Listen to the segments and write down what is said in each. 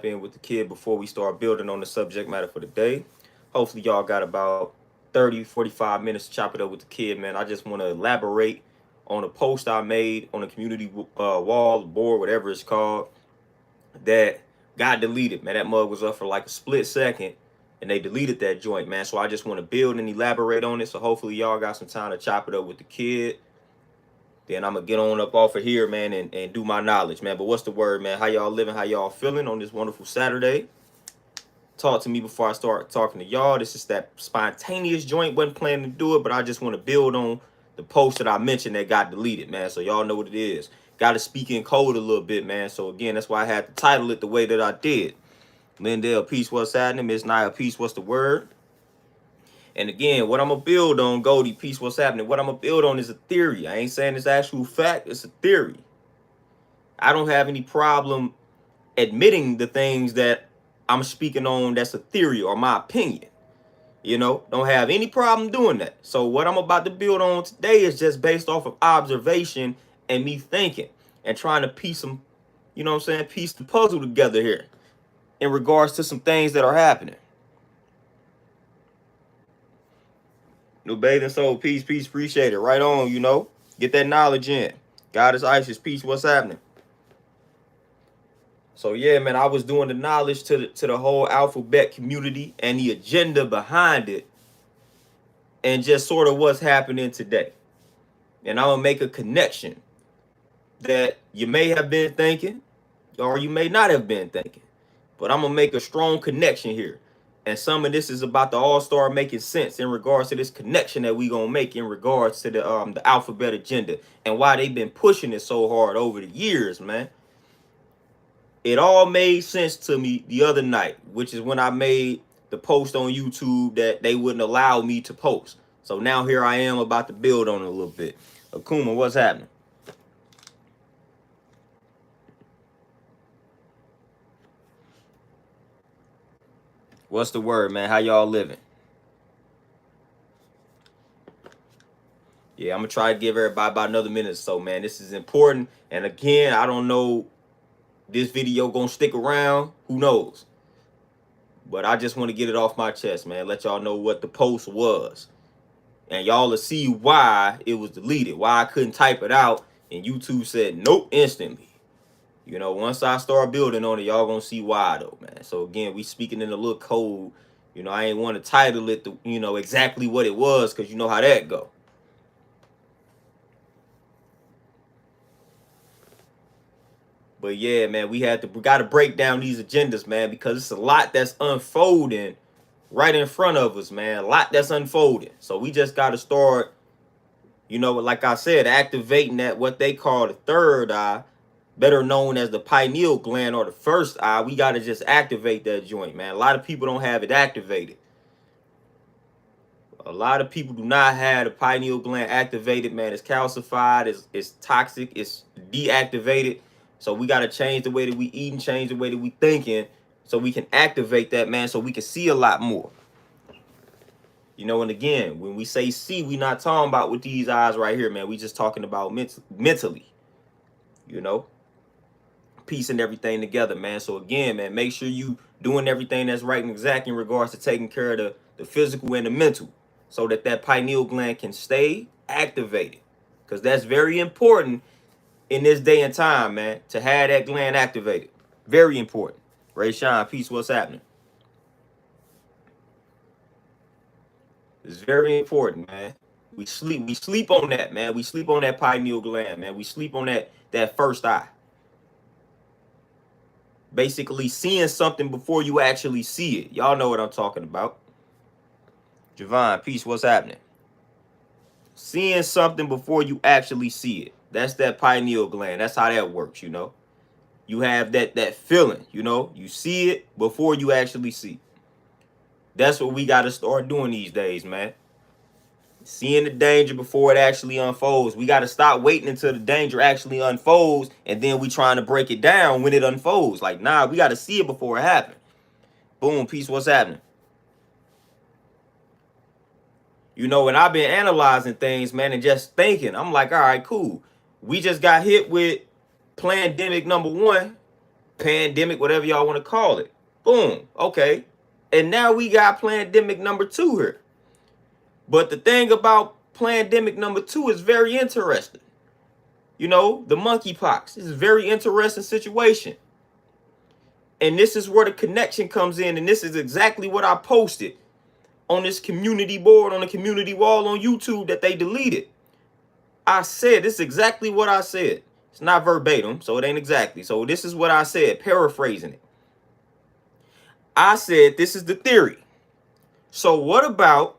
tap in with the kid before we start building on the subject matter for the day. Hopefully, y'all got about 30, 45 minutes to chop it up with the kid, man. I just want to elaborate on a post I made on the community wall, board, whatever it's called, that got deleted, man. That mug was up for like a split second and they deleted that joint, man. So I just want to build and elaborate on it. So hopefully y'all got some time to chop it up with the kid. Then I'm gonna get on up off of here, man, and do my knowledge, man. But what's the word, man? How y'all living? How y'all feeling on this wonderful Saturday? Talk to me before I start talking to y'all. This is that spontaneous joint. Wasn't planning to do it, but I just want to build on the post that I mentioned that got deleted, man. So y'all know what it is. Got to speak in code a little bit, man. So again, that's why I had to title it the way that I did. Lindell, peace, what's happening? Miss Nia, peace, what's the word? And again, what I'm going to build on, Goldie, peace, what's happening? What I'm going to build on is a theory. I ain't saying it's actual fact. It's a theory. I don't have any problem admitting the things that I'm speaking on that's a theory or my opinion. You know, don't have any problem doing that. So what I'm about to build on today is just based off of observation and me thinking and trying to piece some, you know what I'm saying, piece the puzzle together here in regards to some things that are happening. New bathing soul, peace, peace, appreciate it. Right on, you know. Get that knowledge in. God is Isis, peace, what's happening? So yeah, man, I was doing the knowledge to the whole alphabet community and the agenda behind it and just sort of what's happening today. And I'm gonna make a connection that you may have been thinking or you may not have been thinking. But I'm gonna make a strong connection here. And some of this is about to all start making sense in regards to this connection that we gonna make in regards to the alphabet agenda and why they've been pushing it so hard over the years, man. It all made sense to me the other night, which is when I made the post on YouTube that they wouldn't allow me to post. So now here I am about to build on it a little bit. Akuma, what's happening? What's the word, man? How y'all living? Yeah, I'm gonna try to give everybody about another minute or so, man. This is important. And again, I don't know this video gonna stick around. Who knows? But I just want to get it off my chest, man. Let y'all know what the post was. And y'all will see why it was deleted. Why I couldn't type it out. And YouTube said nope instantly. You know, once I start building on it, y'all gonna see why though, man. So again, we speaking in a little code. You know, I ain't want to title it, you know, exactly what it was, because you know how that go. But yeah, man, we got to break down these agendas, man, because it's a lot that's unfolding right in front of us, man. A lot that's unfolding. So we just got to start, you know, like I said, activating that what they call the third eye, better known as the pineal gland or the first eye. We got to just activate that joint, man. A lot of people don't have it activated. A lot of people do not have the pineal gland activated, man. It's calcified, it's toxic, it's deactivated. So we got to change the way that we eat and change the way that we thinking so we can activate that, man, so we can see a lot more. You know, and again, when we say see, we not talking about with these eyes right here, man. We just talking about mentally, you know, piecing everything together, man. So again, man, make sure you doing everything that's right and exact in regards to taking care of the physical and the mental so that that pineal gland can stay activated, because that's very important in this day and time, man, to have that gland activated. Very important. Ray Sean, peace, what's happening? It's very important, man. We sleep on that, man. We sleep on that pineal gland, man. We sleep on that first eye. Basically seeing something before you actually see it. Y'all know what I'm talking about. Javon, peace, what's happening? Seeing something before you actually see it. That's that pineal gland. That's how that works, you know. You have that feeling, you know. You see it before you actually see. That's what we got to start doing these days, man. Seeing the danger before it actually unfolds. We got to stop waiting until the danger actually unfolds, and then we trying to break it down when it unfolds. Like, nah, we got to see it before it happens. Boom, peace, what's happening? You know, and I've been analyzing things, man, and just thinking. I'm like, all right, cool. We just got hit with pandemic number 1. pandemic, whatever y'all want to call it. Boom. Okay. And now we got pandemic number 2 here. But the thing about pandemic number 2 is very interesting. You know, the monkeypox. This is a very interesting situation. And this is where the connection comes in. And this is exactly what I posted on this community board, on the community wall on YouTube that they deleted. I said, this is exactly what I said. It's not verbatim, so it ain't exactly. So this is what I said, paraphrasing it. I said, this is the theory. So what about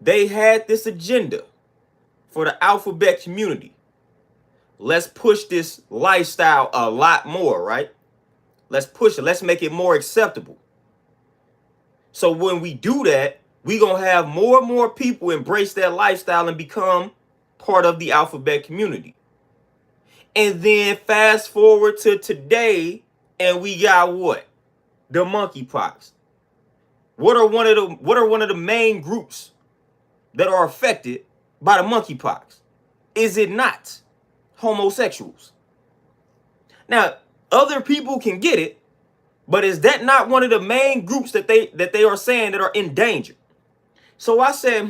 they had this agenda for the alphabet community? Let's push this lifestyle a lot more, right? Let's push it. Let's make it more acceptable. So when we do that, we're going to have more and more people embrace that lifestyle and become part of the alphabet community. And then fast forward to today, and we got what? The monkeypox. What are one of the main groups that are affected by the monkeypox? Is it not homosexuals? Now, other people can get it, but is that not one of the main groups that they are saying that are in danger? So I said,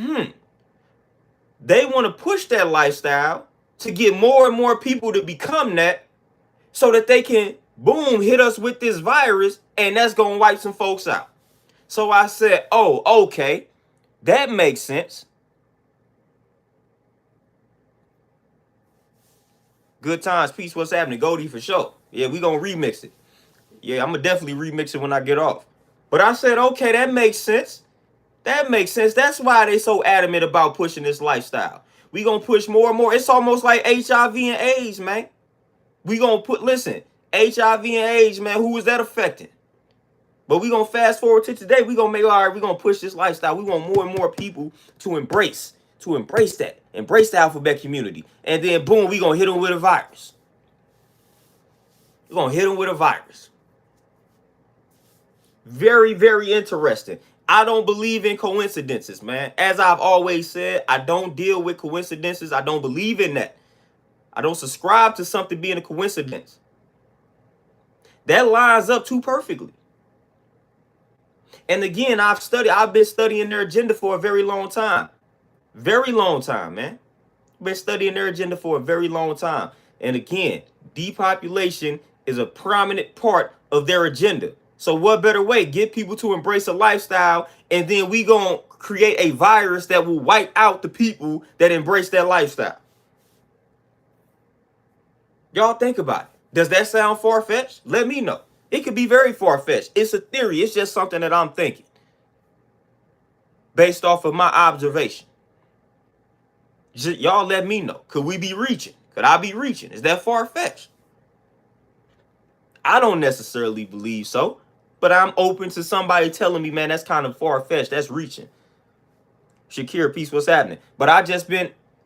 they want to push that lifestyle to get more and more people to become that so that they can, boom, hit us with this virus, and that's going to wipe some folks out. So I said, oh, okay, that makes sense. Good times, peace, what's happening? Goldie for sure. Yeah, we going to remix it. Yeah, I'm going to definitely remix it when I get off. But I said, okay, that makes sense. That makes sense. That's why they so adamant about pushing this lifestyle. We going to push more and more. It's almost like HIV and AIDS, man. We going to listen, HIV and AIDS, man, who is that affecting? But we going to fast forward to today. We going to make, all right, we going to push this lifestyle. We want more and more people to embrace that. Embrace the alphabet community. And then, boom, we going to hit them with a virus. We're going to hit them with a virus. Very, very interesting. I don't believe in coincidences, man. As I've always said, I don't deal with coincidences. I don't believe in that. I don't subscribe to something being a coincidence. That lines up too perfectly. And again, I've been studying their agenda for a very long time. Very long time, man. Been studying their agenda for a very long time. And again, depopulation is a prominent part of their agenda. So what better way? Get people to embrace a lifestyle, and then we gonna create a virus that will wipe out the people that embrace that lifestyle. Y'all think about it. Does that sound far-fetched? Let me know. It could be very far-fetched. It's a theory. It's just something that I'm thinking based off of my observation. Y'all let me know. Could we be reaching? Could I be reaching? Is that far-fetched? I don't necessarily believe so, but I'm open to somebody telling me, man, that's kind of far-fetched. That's reaching. Shakira, peace, what's happening? But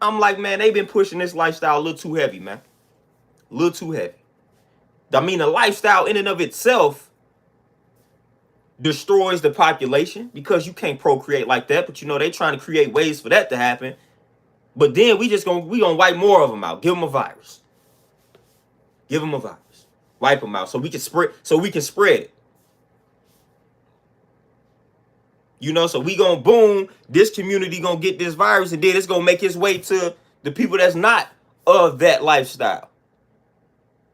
I'm like, man, they've been pushing this lifestyle a little too heavy, man. A little too heavy. I mean, the lifestyle in and of itself destroys the population because you can't procreate like that. But, you know, they trying to create ways for that to happen. But then we gonna wipe more of them out. Give them a virus. Give them a virus. Wipe them out so we can spread it. You know, so we gonna boom, this community gonna get this virus, and then it's gonna make its way to the people that's not of that lifestyle.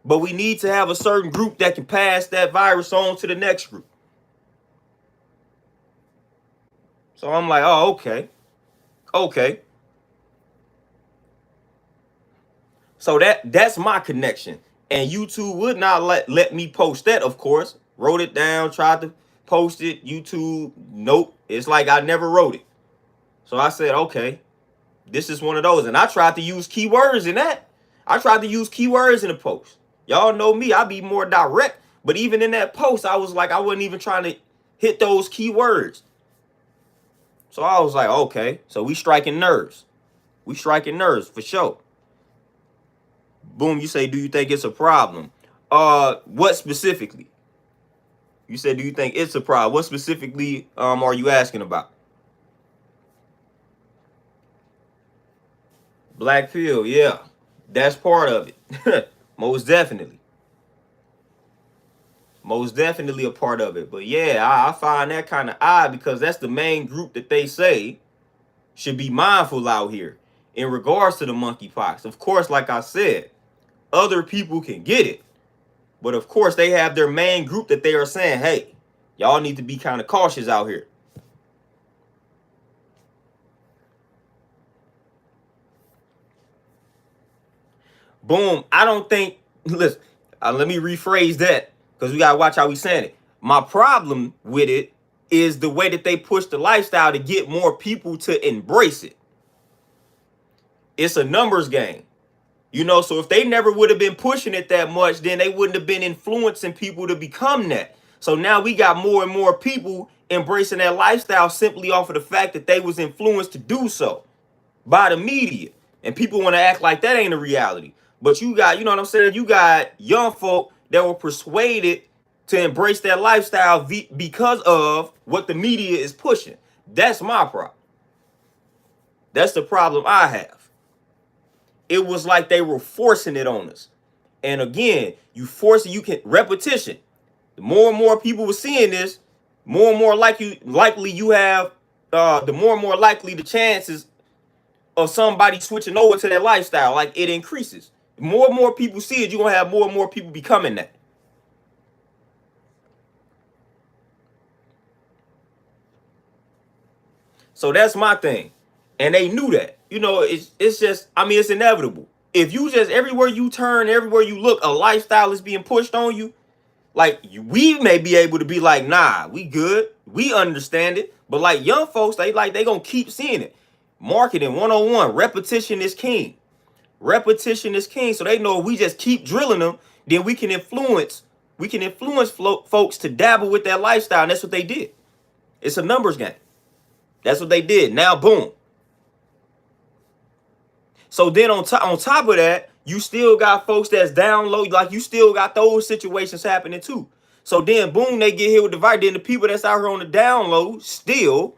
But we need to have a certain group that can pass that virus on to the next group. So I'm like, oh, okay. Okay. So that's my connection. And YouTube would not let me post that, of course. Wrote it down, tried to post it. YouTube, nope. It's like I never wrote it. So I said, okay, this is one of those. And I tried to use keywords in that. I tried to use keywords in the post. Y'all know me, I be more direct. But even in that post, I was like, I wasn't even trying to hit those keywords. So I was like, okay, so we striking nerves. We striking nerves for sure. Boom, you say, do you think it's a problem? What specifically? You said, do you think it's a problem? What specifically are you asking about? Black pill, yeah. That's part of it. Most definitely. Most definitely a part of it. But yeah, I find that kind of odd because that's the main group that they say should be mindful out here in regards to the monkeypox. Of course, like I said, other people can get it. But of course, they have their main group that they are saying, hey, y'all need to be kind of cautious out here. Boom. I don't think, listen, let me rephrase that because we got to watch how we saying it. My problem with it is the way that they push the lifestyle to get more people to embrace it. It's a numbers game. You know, so if they never would have been pushing it that much, then they wouldn't have been influencing people to become that. So now we got more and more people embracing that lifestyle simply off of the fact that they was influenced to do so by the media. And people want to act like that ain't a reality. But you got, you know what I'm saying? You got young folk that were persuaded to embrace that lifestyle because of what the media is pushing. That's my problem. That's the problem I have. It was like they were forcing it on us. And again, you force it, you can repetition. The more and more people were seeing this, more and more likely you have the more and more likely the chances of somebody switching over to that lifestyle, like it increases. The more and more people see it, you're gonna have more and more people becoming that. So that's my thing. And they knew that. You know, it's just, I mean, it's inevitable. If you just everywhere you turn, everywhere you look, a lifestyle is being pushed on you. Like we may be able to be like, nah, we good, we understand it. But like young folks, they gonna keep seeing it. Marketing 101, repetition is king. Repetition is king. So they know if we just keep drilling them, then we can influence folks to dabble with that lifestyle. And that's what they did. It's a numbers game. That's what they did. Now, boom. So then on top of that, you still got folks that's down low. Like you still got those situations happening too. So then boom, they get hit with the virus. Then the people that's out here on the down low still,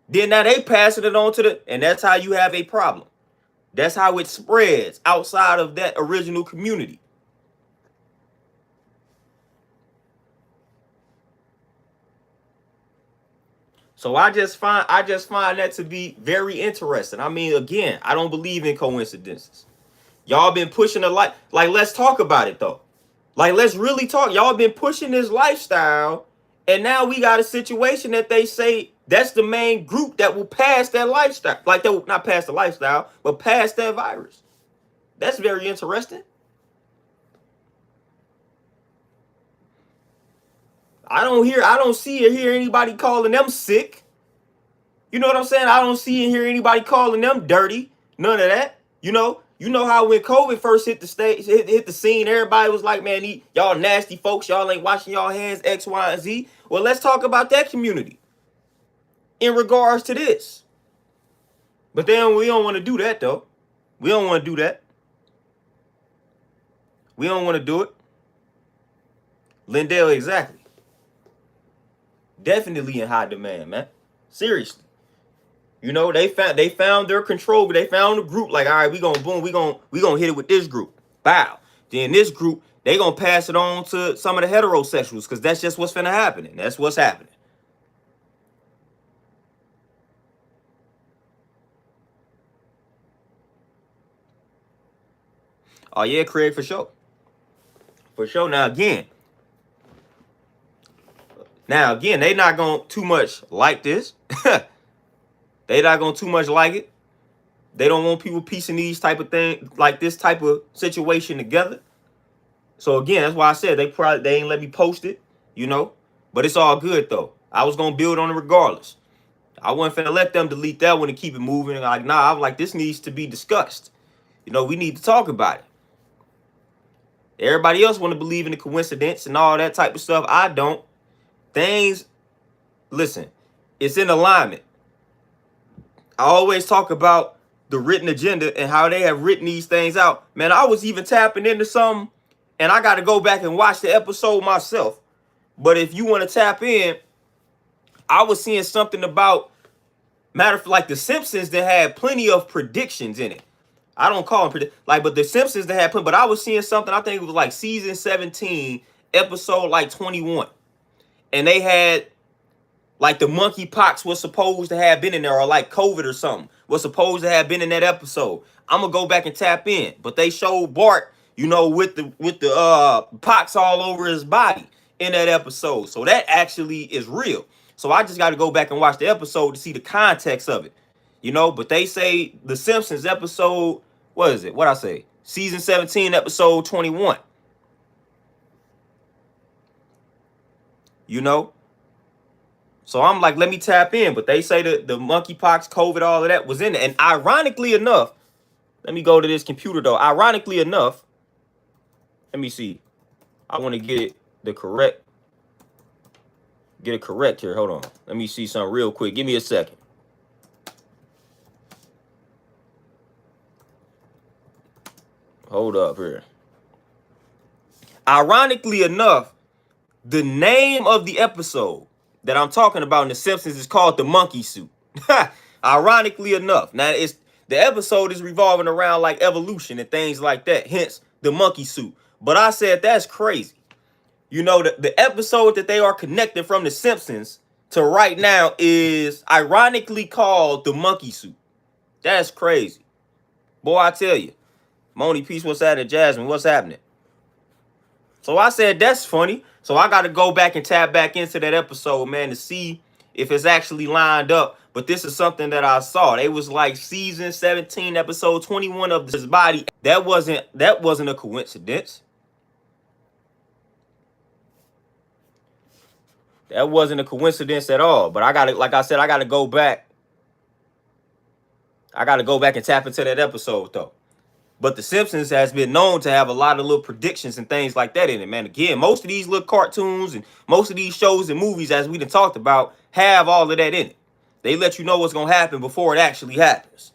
then now they passing it on to the, and that's how you have a problem. That's how it spreads outside of that original community. So I just find that to be very interesting. I mean, again, I don't believe in coincidences. Y'all been pushing a lot. Like, let's talk about it though. Like, let's really talk. Y'all been pushing this lifestyle, and now we got a situation that they say that's the main group that will pass that lifestyle. Like, they will not pass the lifestyle, but pass that virus. That's very interesting. I don't see or hear anybody calling them sick. You know what I'm saying? I don't see and hear anybody calling them dirty. None of that. You know how when COVID first hit the stage, hit the scene, everybody was like, man, y'all nasty folks, y'all ain't washing y'all hands, X, Y, and Z. Well, let's talk about that community in regards to this. But then we don't want to do that, though. We don't want to do that. We don't want to do it. Lindell, exactly. Definitely in high demand, man. Seriously. You know, they found their control, but they found a group like, all right, we gonna hit it with this group. Bow. Then this group, they gonna pass it on to some of the heterosexuals, because that's just what's finna happen. And that's what's happening. Oh yeah, Craig, for sure. For sure. Now again, they not gonna too much like this. They not gonna too much like it. They don't want people piecing these type of things, like this type of situation together. So again, that's why I said they ain't let me post it, you know. But it's all good though. I was gonna build on it regardless. I wasn't finna let them delete that one and keep it moving. And like, nah, I'm like, this needs to be discussed. You know, we need to talk about it. Everybody else want to believe in the coincidence and all that type of stuff. I don't. Things, listen, it's in alignment. I always talk about the written agenda and how they have written these things out. Man, I was even tapping into something, and I got to go back and watch the episode myself. But if you want to tap in, I was seeing something about, matter of like the Simpsons that had plenty of predictions in it. I don't call them but the Simpsons that had plenty, but I was seeing something, I think it was like season 17, episode like 21. And they had like the monkeypox was supposed to have been in there, or like COVID or something was supposed to have been in that episode. I'm gonna go back and tap in, but they showed Bart, with the pox all over his body in that episode. So that actually is real. So I just got to go back and watch the episode to see the context of it. But they say the Simpsons episode, what is it? What I say? Season 17, episode 21. So I'm like, let me tap in. But they say that the monkeypox, COVID, all of that was in it. And ironically enough, let me go to this computer though. Ironically enough, let me see. I want to get it correct here. Hold on. Let me see something real quick. Give me a second. Hold up here. Ironically enough, the name of the episode that I'm talking about in The Simpsons is called The Monkey Suit. Ironically enough. Now, the episode is revolving around like evolution and things like that. Hence, The Monkey Suit. But I said, that's crazy. The episode that they are connecting from The Simpsons to right now is ironically called The Monkey Suit. That's crazy. Boy, I tell you. Moni Peace, what's happening? Jasmine, what's happening? So I said, that's funny. So I got to go back and tap back into that episode, man, to see if it's actually lined up. But this is something that I saw. It was like season 17, episode 21 of His Body. That wasn't a coincidence. That wasn't a coincidence at all. But I got to, like I said, I got to go back. I got to go back and tap into that episode, though. But The Simpsons has been known to have a lot of little predictions and things like that in it, man. Again, most of these little cartoons and most of these shows and movies, as we done talked about, have all of that in it. They let you know what's going to happen before it actually happens.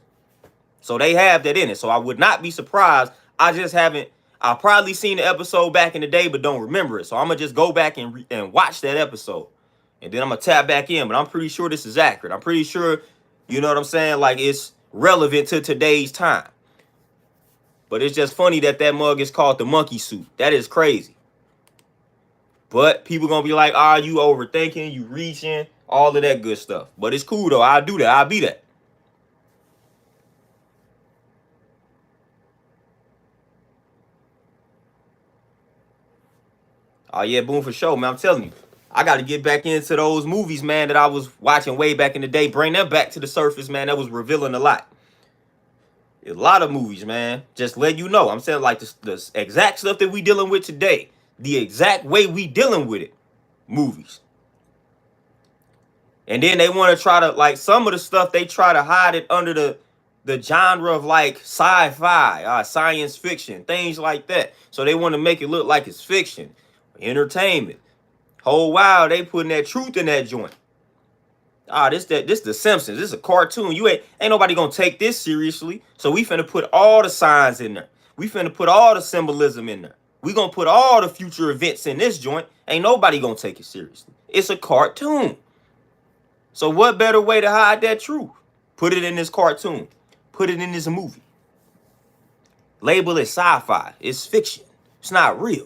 So they have that in it. So I would not be surprised. I've probably seen the episode back in the day, but don't remember it. So I'm going to just go back and watch that episode. And then I'm going to tap back in. But I'm pretty sure this is accurate. I'm pretty sure, you know what I'm saying? Like, it's relevant to today's time. But it's just funny that mug is called The Monkey Suit. That is crazy. But people going to be like, you overthinking, you reaching, all of that good stuff. But it's cool, though. I'll do that. I'll be that. Oh, yeah, boom, for sure, man. I'm telling you. I got to get back into those movies, man, that I was watching way back in the day. Bring them back to the surface, man. That was revealing a lot. A lot of movies, man. Just let you know. I'm saying like the exact stuff that we dealing with today. The exact way we dealing with it. Movies. And then they want to try to, like, some of the stuff, they try to hide it under the genre of like sci-fi, science fiction, things like that. So they want to make it look like it's fiction, entertainment. Oh, wow, they putting that truth in that joint. This The Simpsons. This is a cartoon. You ain't nobody gonna take this seriously. So we finna put all the signs in there. We finna put all the symbolism in there. We gonna put all the future events in this joint. Ain't nobody gonna take it seriously. It's a cartoon. So what better way to hide that truth? Put it in this cartoon. Put it in this movie. Label it sci-fi. It's fiction. It's not real.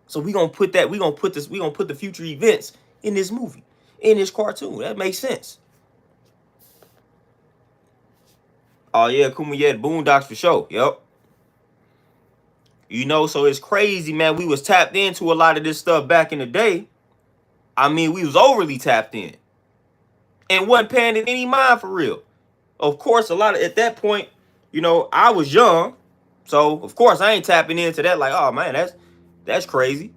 So we gonna put the future events in this movie. In this cartoon. That makes sense. Oh, yeah, Kumiya, the Boondocks for sure. Yep. So it's crazy, man. We was tapped into a lot of this stuff back in the day. I mean, we was overly tapped in. And wasn't paying it any mind for real. Of course, at that point, I was young. So, of course, I ain't tapping into that like, oh, man, that's crazy.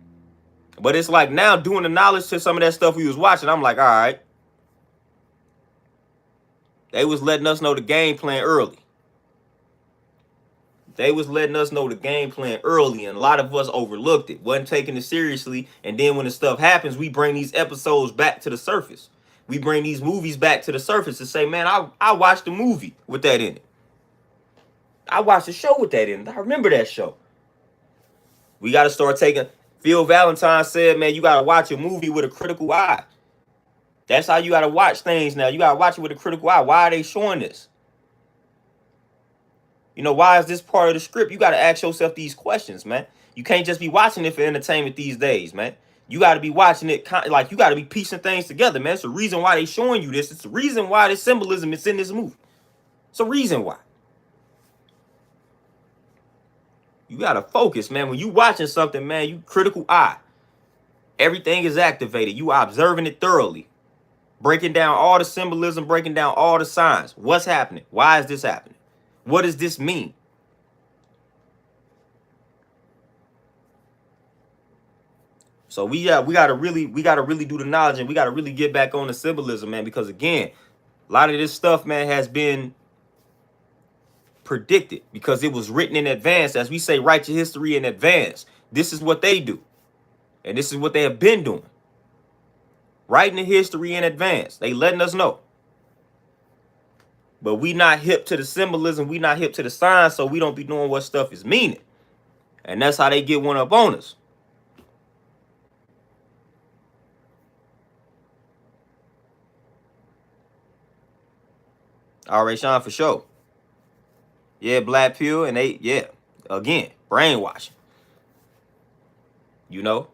But it's like now doing the knowledge to some of that stuff we was watching, I'm like, all right. They was letting us know the game plan early. And a lot of us overlooked it, wasn't taking it seriously. And then when the stuff happens, we bring these episodes back to the surface. We bring these movies back to the surface and say, man, I watched the movie with that in it. I watched the show with that in it. I remember that show. We got to start taking... Phil Valentine said, man, you got to watch a movie with a critical eye. That's how you got to watch things now. You got to watch it with a critical eye. Why are they showing this? Why is this part of the script? You got to ask yourself these questions, man. You can't just be watching it for entertainment these days, man. You got to be watching it like you got to be piecing things together, man. It's the reason why they showing you this. It's the reason why this symbolism is in this movie. It's a reason why. You got to focus, man. When you watching something, man, you critical eye. Everything is activated. You are observing it thoroughly. Breaking down all the symbolism, breaking down all the signs. What's happening? Why is this happening? What does this mean? So we gotta really do the knowledge, and we gotta really get back on the symbolism, man, because again, a lot of this stuff, man, has been predicted because it was written in advance. As we say, write your history in advance. This is what they do. And this is what they have been doing. Writing the history in advance. They letting us know. But we not hip to the symbolism. We not hip to the signs, so we don't be knowing what stuff is meaning. And that's how they get one up on us. All right, Sean, for sure. Yeah, Black Pill, and they, yeah, again, brainwashing. You know,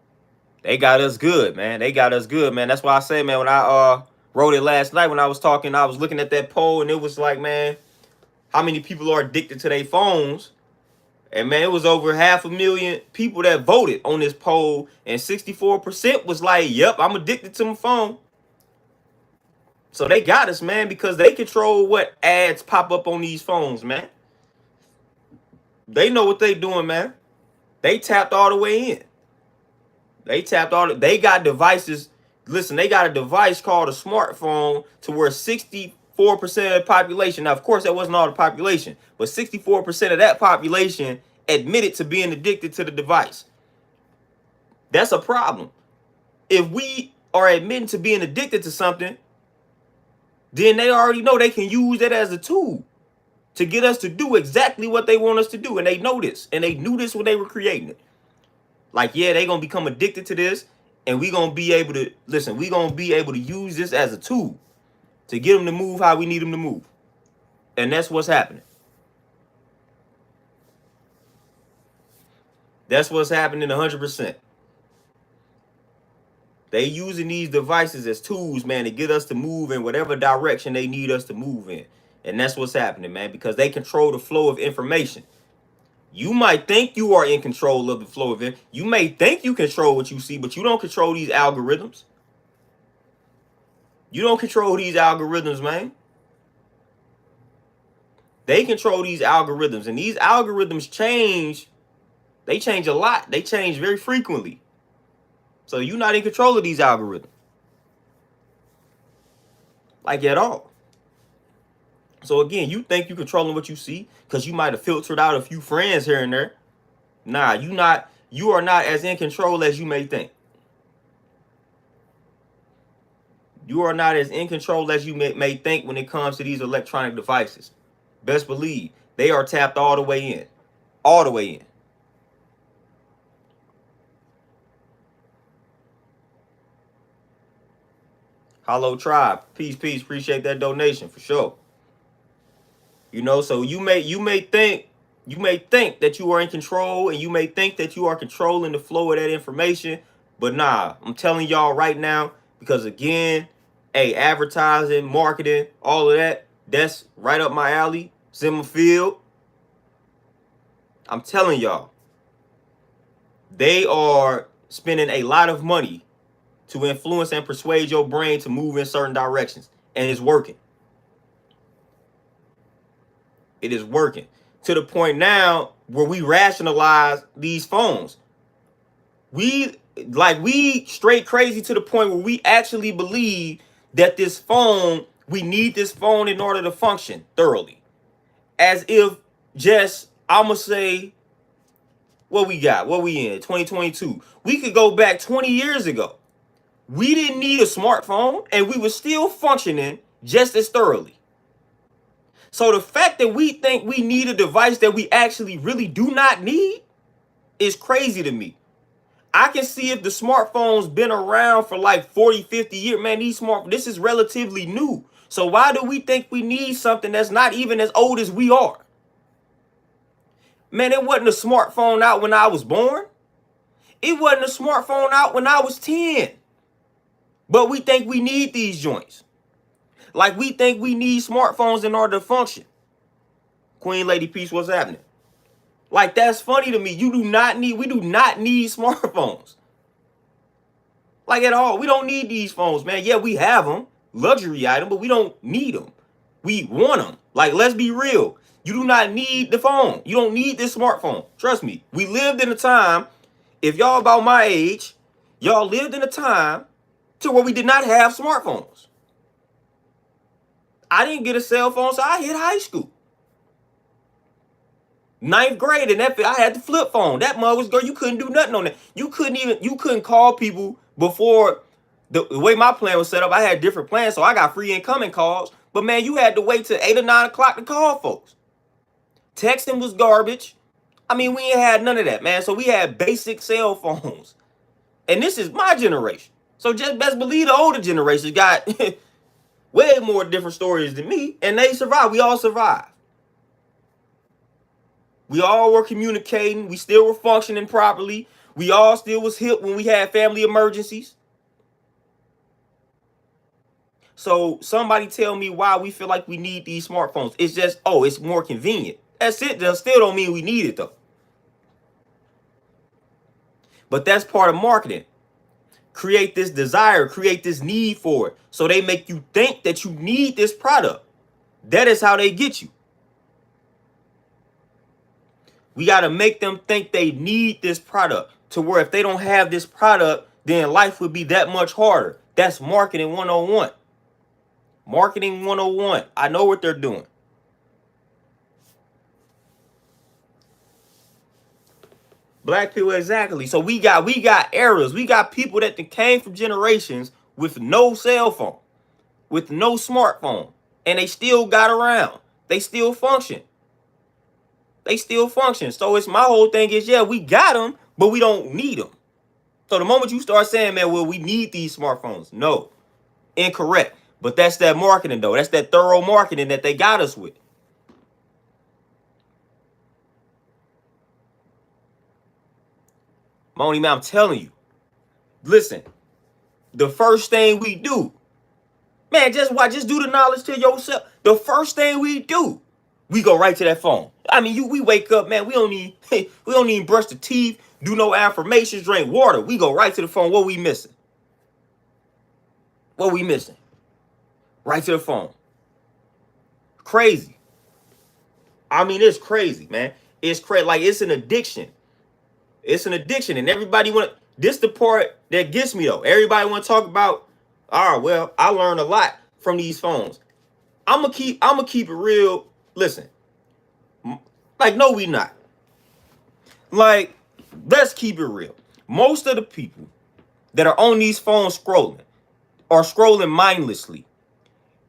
they got us good, man. They got us good, man. That's why I say, man, when I wrote it last night, when I was talking, I was looking at that poll, and it was like, man, how many people are addicted to their phones? And man, it was over 500,000 people that voted on this poll, and 64% was like, yep, I'm addicted to my phone. So they got us, man, because they control what ads pop up on these phones, man. They know what they doing, man. They tapped all the way in. They got devices. Listen, they got a device called a smartphone to where 64% of the population, now of course that wasn't all the population, but 64% of that population admitted to being addicted to the device. That's a problem. If we are admitting to being addicted to something, then they already know they can use that as a tool to get us to do exactly what they want us to do. And they know this. And they knew this when they were creating it. Like, yeah, they going to become addicted to this. And we going to be able to, listen, we going to be able to use this as a tool to get them to move how we need them to move. And that's what's happening. That's what's happening 100%. They using these devices as tools, man, to get us to move in whatever direction they need us to move in. And that's what's happening, man, because they control the flow of information. You might think you are in control of the flow of it. You may think you control what you see, but you don't control these algorithms. You don't control these algorithms, man. They control these algorithms, and these algorithms change. They change a lot. They change very frequently. So you're not in control of these algorithms. Like at all. So again, you think you're controlling what you see because you might have filtered out a few friends here and there. Nah, you are not as in control as you may think. You are not as in control as you may think when it comes to these electronic devices. Best believe they are tapped all the way in. All the way in. Hollow Tribe, peace, appreciate that donation for sure. You know, so you may think that you are in control, and you may think that you are controlling the flow of that information, but nah, I'm telling y'all right now, because again, hey, advertising, marketing, all of that's right up my alley. It's in my field. I'm telling y'all, they are spending a lot of money to influence and persuade your brain to move in certain directions. And it's working. It is working. To the point now where we rationalize these phones. We straight crazy to the point where we actually believe that this phone, we need this phone in order to function thoroughly. As if just, I'ma say, what we in, 2022. We could go back 20 years ago. We didn't need a smartphone, and we were still functioning just as thoroughly. So the fact that we think we need a device that we actually really do not need is crazy to me. I can see if the smartphone's been around for like 40, 50 years. Man, this is relatively new. So why do we think we need something that's not even as old as we are? Man, it wasn't a smartphone out when I was born. It wasn't a smartphone out when I was 10. But we think we need these joints. Like we think we need smartphones in order to function. Queen Lady Peace, what's happening? Like, that's funny to me. We do not need smartphones. Like, at all. We don't need these phones, man. Yeah, we have them. Luxury item, but we don't need them. We want them. Like, let's be real. You do not need the phone. You don't need this smartphone. Trust me. We lived in a time, if y'all about my age, y'all lived in a time to where we did not have smartphones. I didn't get a cell phone, so I hit high school. 9th grade, and I had the flip phone. That mug was, girl, you couldn't do nothing on that. You couldn't call people before. The way my plan was set up, I had different plans, so I got free incoming calls. But man, you had to wait till 8 or 9 o'clock to call folks. Texting was garbage. I mean, we ain't had none of that, man. So we had basic cell phones. And this is my generation. So just best believe the older generation got way more different stories than me. And they survived. We all survived. We all were communicating. We still were functioning properly. We all still was hip when we had family emergencies. So somebody tell me why we feel like we need these smartphones. It's just, oh, it's more convenient. That's it. That still don't mean we need it, though. But that's part of marketing. Create this desire, create this need for it. So they make you think that you need this product. That is how they get you. We got to make them think they need this product, to where if they don't have this product, then life would be that much harder. That's marketing 101. Marketing 101. I know what they're doing. Black people, exactly. So we got eras. We got people that came from generations with no cell phone, with no smartphone, and they still got around. They still function. They still function. So it's, my whole thing is, yeah, we got them, but we don't need them. So the moment you start saying, man, well, we need these smartphones. No, incorrect. But that's that marketing, though. That's that thorough marketing that they got us with. Moni, man, I'm telling you. Listen, the first thing we do, man, just do the knowledge to yourself. The first thing we do, we go right to that phone. I mean, we wake up, man, we don't even brush the teeth, do no affirmations, drink water. We go right to the phone. What we missing? What we missing? Right to the phone. Crazy. I mean, it's crazy, man. It's crazy. Like, it's an addiction. It's an addiction. And everybody this the part that gets me, though. Everybody want to talk about, all right, well, I learned a lot from these phones. I'm gonna keep it real. Listen. Like, no, we not. Like, let's keep it real. Most of the people that are on these phones scrolling are scrolling mindlessly.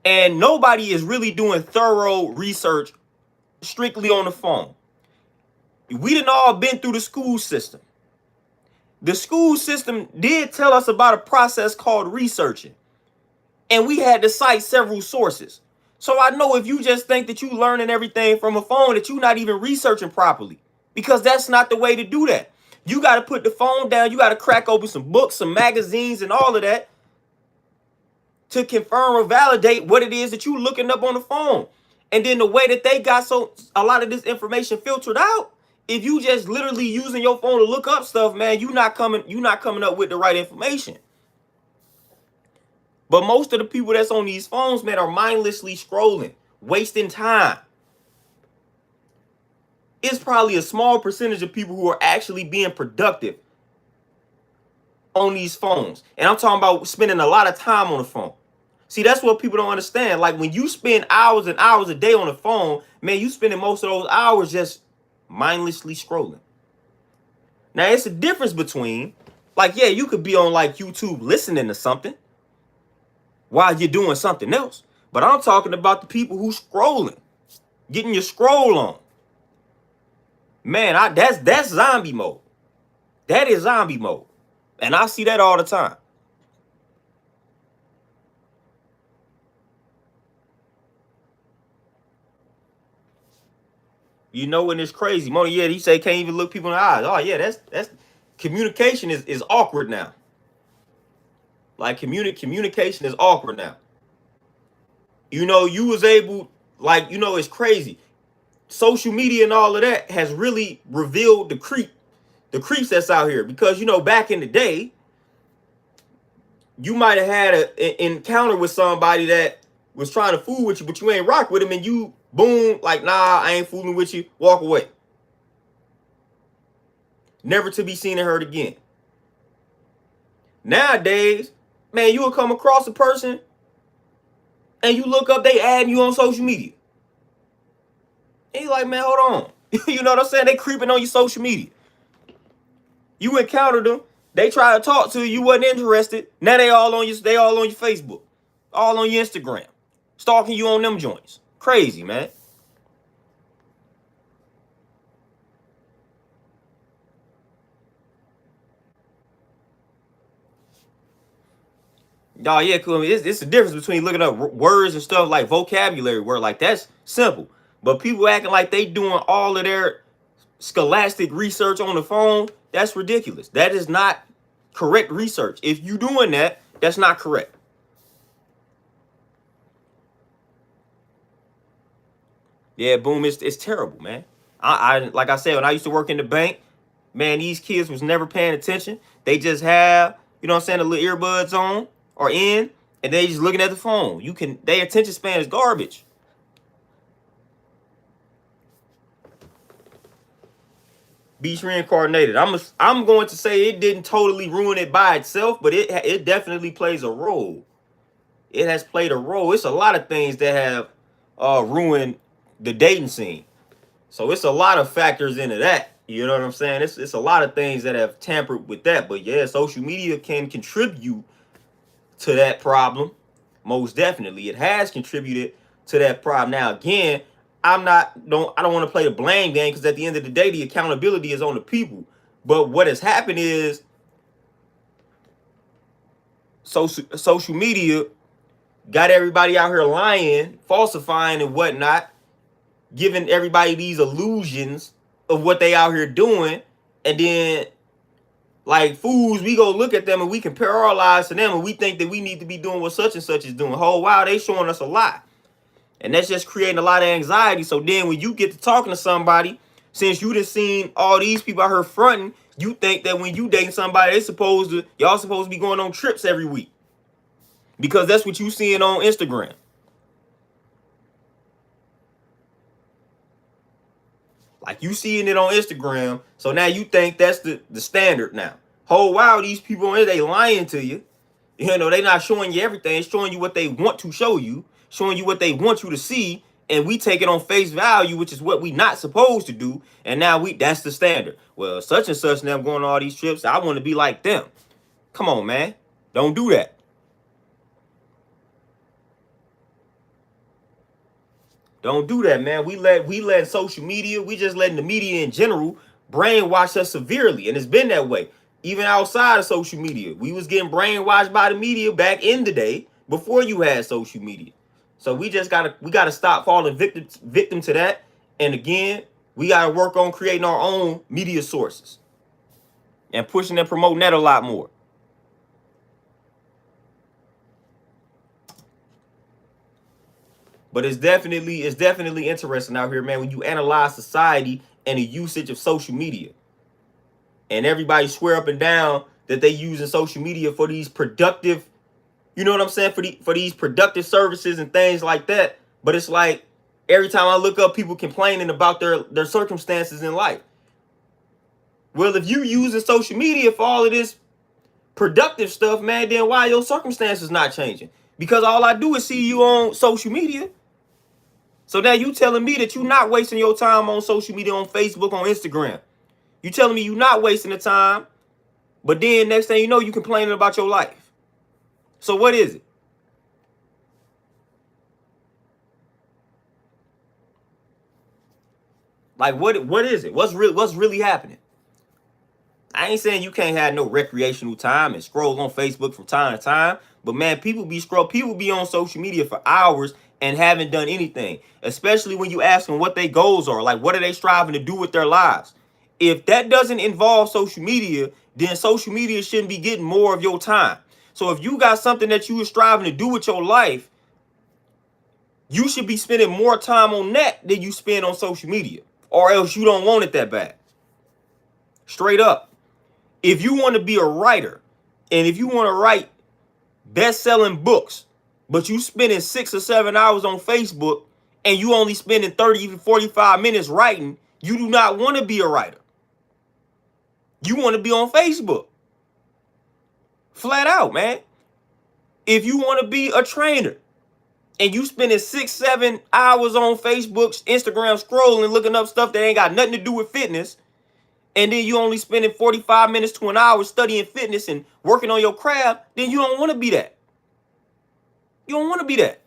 And nobody is really doing thorough research strictly on the phone. We done all been through the school system. The school system did tell us about a process called researching. And we had to cite several sources. So I know if you just think that you learning everything from a phone, that you're not even researching properly. Because that's not the way to do that. You got to put the phone down. You got to crack open some books, some magazines, and all of that to confirm or validate what it is that you looking up on the phone. And then the way that they got a lot of this information filtered out, if you just literally using your phone to look up stuff, man, you're not coming up with the right information. But most of the people that's on these phones, man, are mindlessly scrolling, wasting time. It's probably a small percentage of people who are actually being productive on these phones. And I'm talking about spending a lot of time on the phone. See, that's what people don't understand. Like, when you spend hours and hours a day on the phone, man, you spending most of those hours just mindlessly scrolling. Now, it's a difference between, like, yeah, you could be on, like, YouTube listening to something while you're doing something else. But I'm talking about the people who scrolling, getting your scroll on. Man, that's zombie mode. That is zombie mode. And I see that all the time. You know, and it's crazy. Mona, yeah, he say can't even look people in the eyes. Oh yeah, that's communication is awkward now. Like communication is awkward now. You know, you was able, like, you know, it's crazy. Social media and all of that has really revealed the creeps that's out here. Because, you know, back in the day, you might have had an encounter with somebody that was trying to fool with you, but you ain't rock with him, and you boom, like, nah, I ain't fooling with you, walk away. Never to be seen and heard again. Nowadays, man, you will come across a person and you look up, they adding you on social media. And you like, man, hold on. You know what I'm saying? They creeping on your social media. You encountered them. They try to talk to you. You wasn't interested. Now they all on your Facebook. All on your Instagram. Stalking you on them joints. Crazy, man. Oh yeah, cool. It's the difference between looking up words and stuff like vocabulary word. Like, that's simple. But people acting like they doing all of their scholastic research on the phone, that's ridiculous. That is not correct research. If you doing that, that's not correct. Yeah, boom, it's terrible, man. I like I said, when I used to work in the bank, man, these kids was never paying attention. They just have, you know what I'm saying, the little earbuds on or in, and they just looking at the phone. Their attention span is garbage. Beast reincarnated. I'm going to say it didn't totally ruin it by itself, but it definitely plays a role. It has played a role. It's a lot of things that have ruined the dating scene. So it's a lot of factors into that. You know what I'm saying? It's a lot of things that have tampered with that. But yeah, social media can contribute to that problem. Most definitely. It has contributed to that problem. Now again, I don't want to play the blame game, because at the end of the day, the accountability is on the people. But what has happened is social media got everybody out here lying, falsifying and whatnot, giving everybody these illusions of what they out here doing. And then, like fools, we go look at them and we compare our lives to them, and we think that we need to be doing what such and such is doing. Oh wow, they showing us a lie. And that's just creating a lot of anxiety. So then when you get to talking to somebody, since you done seen all these people out here fronting, you think that when you dating somebody, y'all supposed to be going on trips every week. Because that's what you seeing on Instagram. Like, you seeing it on Instagram, so now you think that's the standard now. Oh wow, these people on there, they lying to you. You know, they not showing you everything, showing you what they want to show you, showing you what they want you to see, and we take it on face value, which is what we not supposed to do. And now that's the standard. Well, such and such and them going on all these trips, I want to be like them. Come on, man. Don't do that. Don't do that, man. We let social media, we just letting the media in general brainwash us severely. And it's been that way. Even outside of social media, we was getting brainwashed by the media back in the day before you had social media. So we gotta stop falling victim to that. And again, we gotta work on creating our own media sources and pushing and promoting that a lot more. But it's definitely interesting out here, man, when you analyze society and the usage of social media. And everybody swear up and down that they using social media for these productive, you know what I'm saying, for these productive services and things like that. But it's like every time I look up, people complaining about their circumstances in life. Well, if you using social media for all of this productive stuff, man, then why your circumstances not changing? Because all I do is see you on social media. So now you telling me that you not wasting your time on social media, on Facebook, on Instagram. You telling me you not wasting the time, but then next thing you know, you complaining about your life. So what is it? Like, what is it? What's really happening? I ain't saying you can't have no recreational time and scroll on Facebook from time to time, but man, people be on social media for hours and haven't done anything, especially when you ask them what their goals are, like what are they striving to do with their lives. If that doesn't involve social media, then social media shouldn't be getting more of your time. So if you got something that you are striving to do with your life, you should be spending more time on that than you spend on social media, or else you don't want it that bad. Straight up. If you want to be a writer, and if you want to write best-selling books, but you spending 6 or 7 hours on Facebook and you only spending 30 to 45 minutes writing, you do not want to be a writer. You want to be on Facebook. Flat out, man. If you want to be a trainer and you spending 6, 7 hours on Facebook, Instagram scrolling, looking up stuff that ain't got nothing to do with fitness, and then you only spending 45 minutes to an hour studying fitness and working on your craft, then you don't want to be that. You don't want to be that.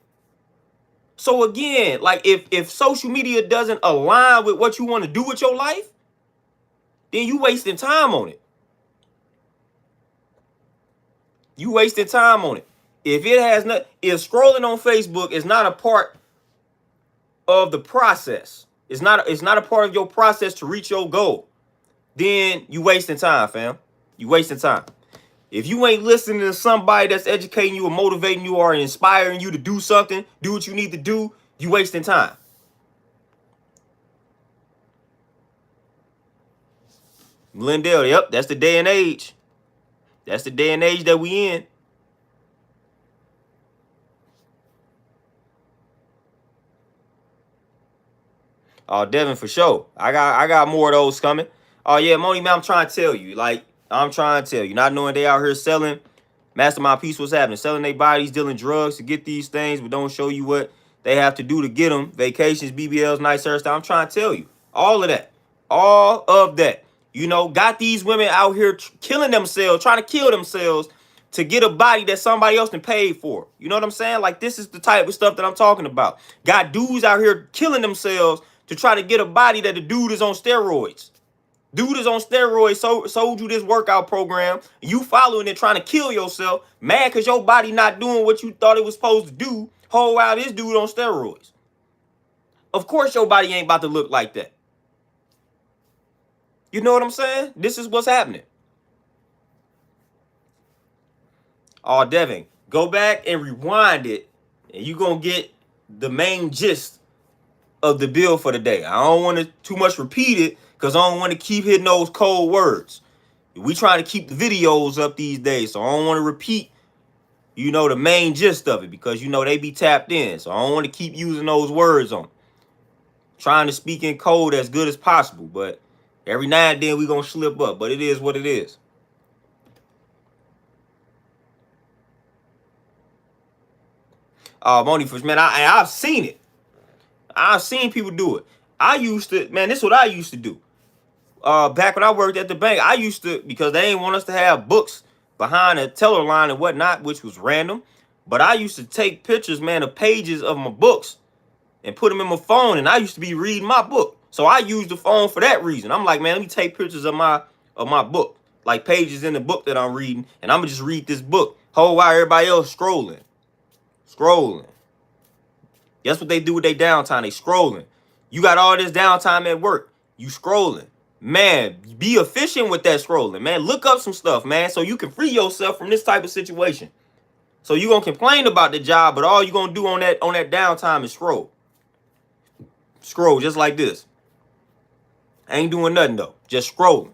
So again, like if social media doesn't align with what you want to do with your life, then you wasting time on it. You wasting time on it. If it has not, if scrolling on Facebook is not a part of the process, it's not a part of your process to reach your goal, then you wasting time, fam. You wasting time. If you ain't listening to somebody that's educating you or motivating you or inspiring you to do something, do what you need to do, you wasting time. Lindell, yep, that's the day and age. That's the day and age that we in. Oh, Devin, for sure. I got more of those coming. Oh yeah, Moni, man, I'm trying to tell you. Not knowing they out here selling. Mastermind Peace, what's happening? Selling their bodies, dealing drugs to get these things, but don't show you what they have to do to get them. Vacations, BBLs, nice hairstyle. I'm trying to tell you. All of that. All of that. You know, got these women out here killing themselves, trying to kill themselves to get a body that somebody else can pay for. You know what I'm saying? Like, this is the type of stuff that I'm talking about. Got dudes out here killing themselves to try to get a body that the dude is on steroids. Dude is on steroids, sold you this workout program. You following it, trying to kill yourself. Mad because your body not doing what you thought it was supposed to do. Whole while this dude on steroids. Of course your body ain't about to look like that. You know what I'm saying? This is what's happening. Oh, Devin, go back and rewind it, and you're going to get the main gist of the bill for the day. I don't want to too much repeat it because I don't want to keep hitting those cold words. We trying to keep the videos up these days, so I don't want to repeat, you know, the main gist of it because, you know, they be tapped in. So I don't want to keep using those words on. Trying to speak in code as good as possible, but every now and then we going to slip up, but it is what it is. Moni Fish, man, I've seen it. I've seen people do it. I used to, man, this is what I used to do. Back when I worked at the bank, I used to, because they didn't want us to have books behind a teller line and whatnot, which was random. But I used to take pictures, man, of pages of my books and put them in my phone. And I used to be reading my book. So I used the phone for that reason. I'm like, man, let me take pictures of my book, like pages in the book that I'm reading. And I'm going to just read this book. Whole while everybody else scrolling. That's what they do with their downtime. They scrolling. You got all this downtime at work. You scrolling. Man, be efficient with that scrolling, man. Look up some stuff, man, so you can free yourself from this type of situation. So you gonna complain about the job, but all you gonna do on that downtime is scroll. Scroll just like this. Ain't doing nothing though. Just scrolling.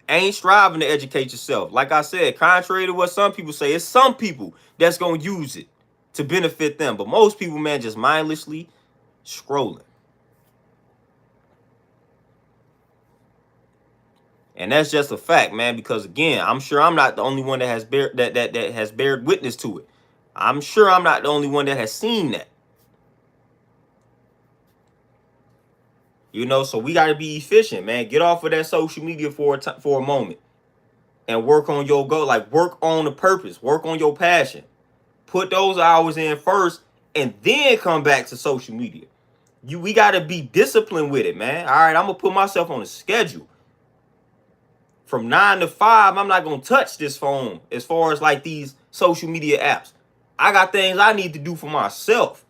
Ain't striving to educate yourself. Like I said, contrary to what some people say, it's some people that's gonna use it to benefit them. But most people, man, just mindlessly scrolling. And that's just a fact, man, because again, I'm sure I'm not the only one that has bared witness to it. I'm sure I'm not the only one that has seen that. You know, so we got to be efficient, man. Get off of that social media for a moment and work on your goal. Like, work on the purpose, work on your passion. Put those hours in first and then come back to social media. We got to be disciplined with it, man. All right, I'm going to put myself on a schedule. From 9 to 5, I'm not going to touch this phone as far as like these social media apps. I got things I need to do for myself.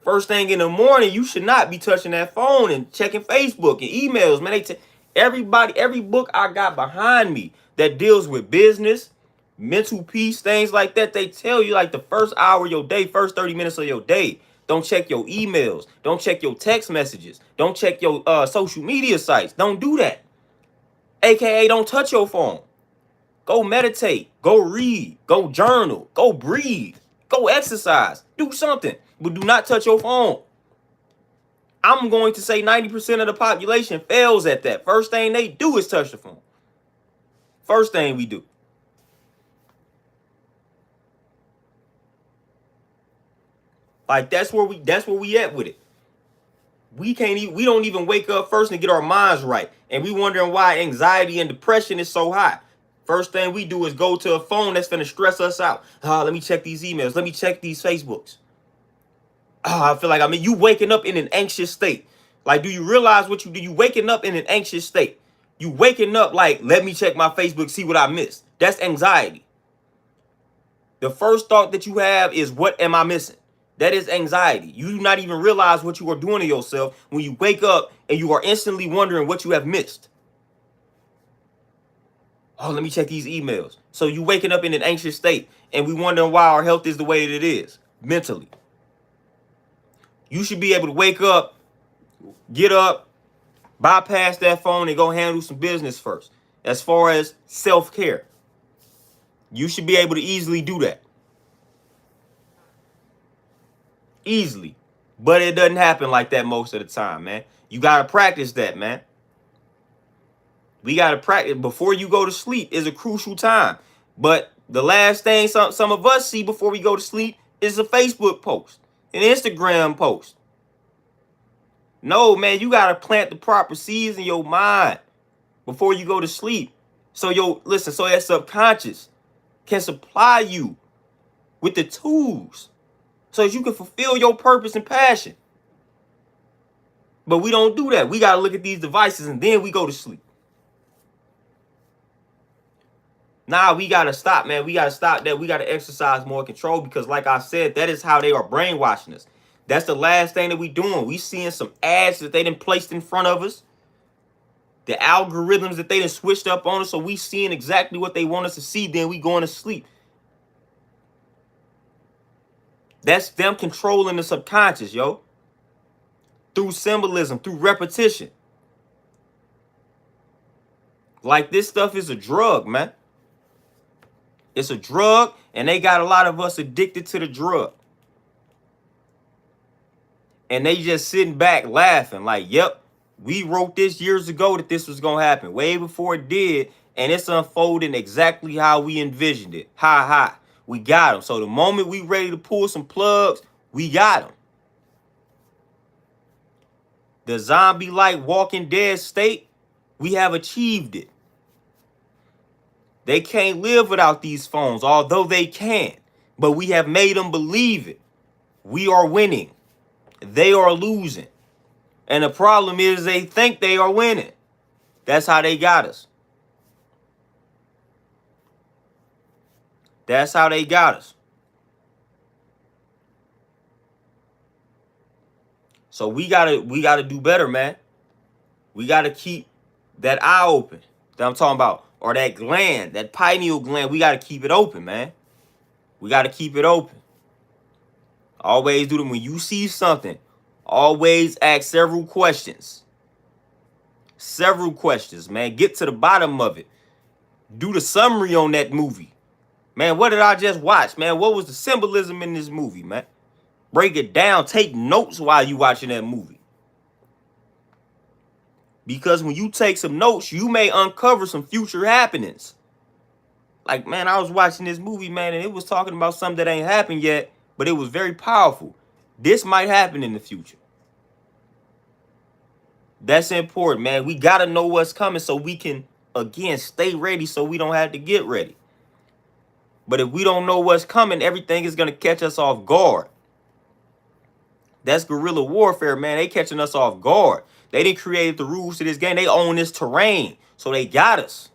First thing in the morning, you should not be touching that phone and checking Facebook and emails, man. Everybody, every book I got behind me that deals with business, mental peace, things like that, they tell you like the first hour of your day, first 30 minutes of your day, don't check your emails, don't check your text messages, don't check your social media sites. Don't do that. AKA, don't touch your phone. Go meditate, go read, go journal, go breathe, go exercise, do something, but do not touch your phone. I'm going to say 90% of the population fails at that. First thing they do is touch the phone. First thing we do. Like that's where we at with it. We don't even wake up first and get our minds right. And we wondering why anxiety and depression is so high. First thing we do is go to a phone that's gonna stress us out. Let me check these emails. Let me check these Facebooks. I feel like you waking up in an anxious state. Like, do you realize what you do? You waking up in an anxious state. You waking up like, let me check my Facebook, see what I missed. That's anxiety. The first thought that you have is, what am I missing? That is anxiety. You do not even realize what you are doing to yourself when you wake up and you are instantly wondering what you have missed. Let me check these emails. So you waking up in an anxious state, and we wondering why our health is the way that it is mentally. You should be able to wake up, get up, bypass that phone, and go handle some business first. As far as self-care, you should be able to easily do that. Easily. But it doesn't happen like that most of the time, man. You got to practice that, man. We got to practice. Before you go to sleep is a crucial time. But the last thing some of us see before we go to sleep is a Facebook post, an Instagram post. No, man, you got to plant the proper seeds in your mind before you go to sleep. So so that subconscious can supply you with the tools so that you can fulfill your purpose and passion. But we don't do that. We got to look at these devices and then we go to sleep. Nah, we got to stop, man. We got to stop that. We got to exercise more control because, like I said, that is how they are brainwashing us. That's the last thing that we doing. We seeing some ads that they done placed in front of us. The algorithms that they done switched up on us, so we seeing exactly what they want us to see, then we going to sleep. That's them controlling the subconscious, yo. Through symbolism, through repetition. Like, this stuff is a drug, man. It's a drug, and they got a lot of us addicted to the drug. And they just sitting back laughing like, yep, we wrote this years ago that this was going to happen. Way before it did, and it's unfolding exactly how we envisioned it. Ha ha. We got them. So the moment we ready to pull some plugs, we got them. The zombie-like Walking Dead state, we have achieved it. They can't live without these phones, although they can. But we have made them believe it. We are winning. They are losing. And the problem is they think they are winning. That's how they got us. That's how they got us. So we gotta do better, man. We gotta keep that eye open that I'm talking about. Or that gland, that pineal gland, we gotta keep it open, man. We gotta keep it open. Always do them when you see something. Always ask several questions. Several questions, man. Get to the bottom of it. Do the summary on that movie. Man, what did I just watch, man? What was the symbolism in this movie, man? Break it down. Take notes while you watching that movie. Because when you take some notes, you may uncover some future happenings. Like, man, I was watching this movie, man, and it was talking about something that ain't happened yet, but it was very powerful. This might happen in the future. That's important, man. We got to know what's coming so we can, again, stay ready so we don't have to get ready. But if we don't know what's coming, everything is going to catch us off guard. That's guerrilla warfare, man. They catching us off guard. They didn't create the rules to this game. They own this terrain, so they got us.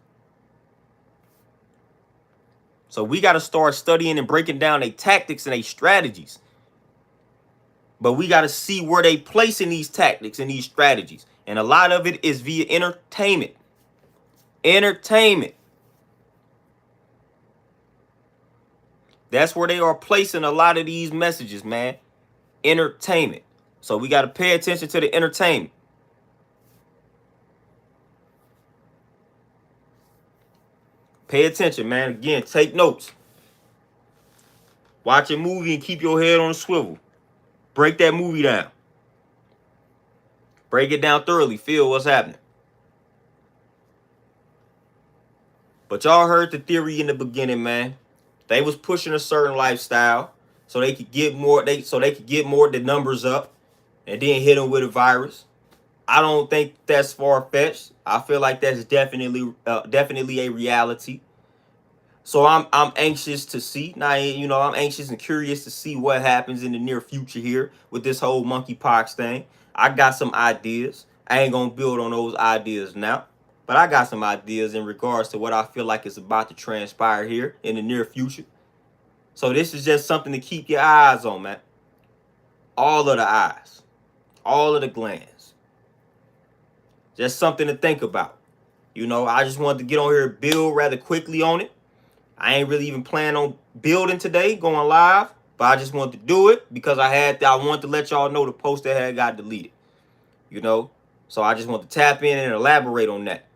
So we got to start studying and breaking down their tactics and their strategies. But we got to see where they placing these tactics and these strategies. And a lot of it is via entertainment. Entertainment. That's where they are placing a lot of these messages, man. Entertainment. So we got to pay attention to the entertainment. Pay attention, man. Again, take notes. Watch a movie and keep your head on a swivel. Break that movie down. Break it down thoroughly. Feel what's happening. But y'all heard the theory in the beginning, man. They was pushing a certain lifestyle so they could get more. They could get more of the numbers up, and then hit them with a virus. I don't think that's far-fetched. I feel like that's definitely a reality. So I'm anxious to see. Now, I'm anxious and curious to see what happens in the near future here with this whole monkeypox thing. I got some ideas. I ain't gonna build on those ideas now, but I got some ideas in regards to what I feel like is about to transpire here in the near future. So this is just something to keep your eyes on, man. All of the eyes, all of the glands. Just something to think about. I just wanted to get on here and build rather quickly on it. I ain't really even planning on building today, going live, but I just wanted to do it because I wanted to let y'all know the post that had got deleted. So I just want to tap in and elaborate on that.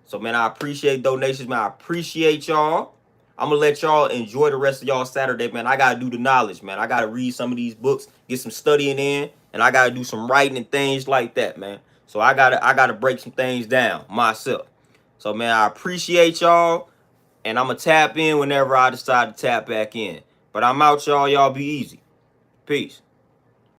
So, man, I appreciate donations, man. I appreciate y'all. I'm going to let y'all enjoy the rest of y'all Saturday, man. I got to do the knowledge, man. I got to read some of these books, get some studying in, and I got to do some writing and things like that, man. So I got to break some things down myself. So, man, I appreciate y'all, and I'm going to tap in whenever I decide to tap back in. But I'm out, y'all. Y'all be easy. Peace.